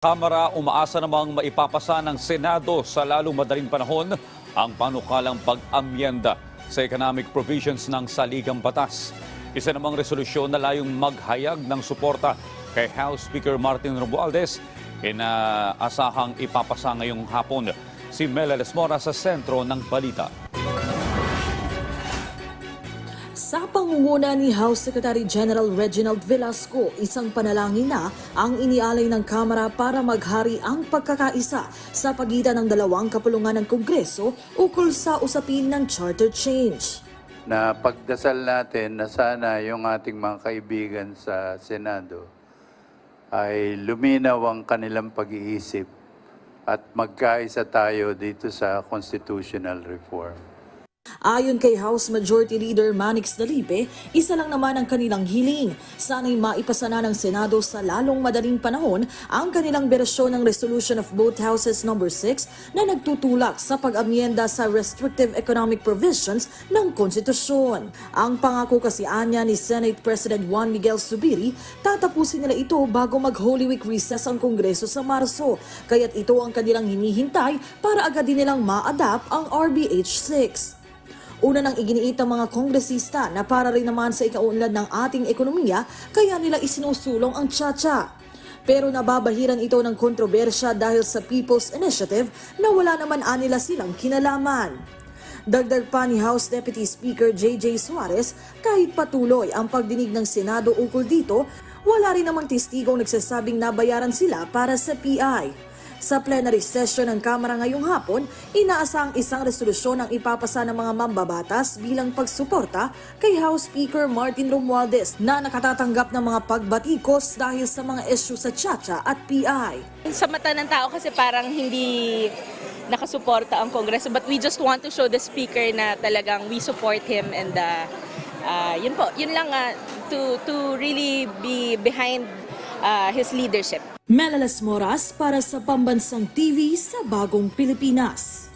Kamara umaasa namang maipapasa ng Senado sa lalong madaling panahon ang panukalang pag-amyenda sa economic provisions ng saligang batas. Isa namang resolusyon na layong maghayag ng suporta kay House Speaker Martin Romualdez inaasahang ipapasa ngayong hapon. Si Mela Lesmora sa sentro ng balita. Sa pangunguna ni House Secretary General Reginald Velasco, isang panalangin na ang inialay ng Kamara para maghari ang pagkakaisa sa pagitan ng dalawang kapulungan ng Kongreso ukol sa usapin ng charter change. Na pagdasal natin na sana yung ating mga kaibigan sa Senado ay luminaw ang kanilang pag-iisip at magkaisa tayo dito sa constitutional reform. Ayon kay House Majority Leader Manix Dalipe, isa lang naman ang kanilang hiling. Sana'y maipasa na ng Senado sa lalong madaling panahon ang kanilang bersyon ng Resolution of both Houses No. 6 na nagtutulak sa pag-amyenda sa restrictive economic provisions ng konstitusyon. Ang pangako kasi anya ni Senate President Juan Miguel Zubiri, tatapusin nila ito bago mag-Holy Week recess ang Kongreso sa Marso. Kaya't ito ang kanilang hinihintay para agad din nilang ma-adapt ang RBH 6. Una nang iginiit ang mga kongresista na para rin naman sa ikaunlad ng ating ekonomiya, kaya nila isinusulong ang Tsa-Tsa. Pero nababahiran ito ng kontrobersya dahil sa People's Initiative na wala naman anila silang kinalaman. Dagdag pa ni House Deputy Speaker J.J. Suarez, kahit patuloy ang pagdinig ng Senado ukol dito, wala rin namang testigong nagsasabing nabayaran sila para sa PI. Sa plenary session ng Kamara ngayong hapon, inaasang isang resolusyon ang ipapasa ng mga mambabatas bilang pagsuporta kay House Speaker Martin Romualdez na nakatatanggap ng mga pagbatikos dahil sa mga issue sa Tsa-Tsa at PI. Sa mata ng tao kasi parang hindi nakasuporta ang Kongreso, but we just want to show the Speaker na talagang we support him, and yun lang to really be behind his leadership. Mela Lesmora para sa Pambansang TV sa Bagong Pilipinas.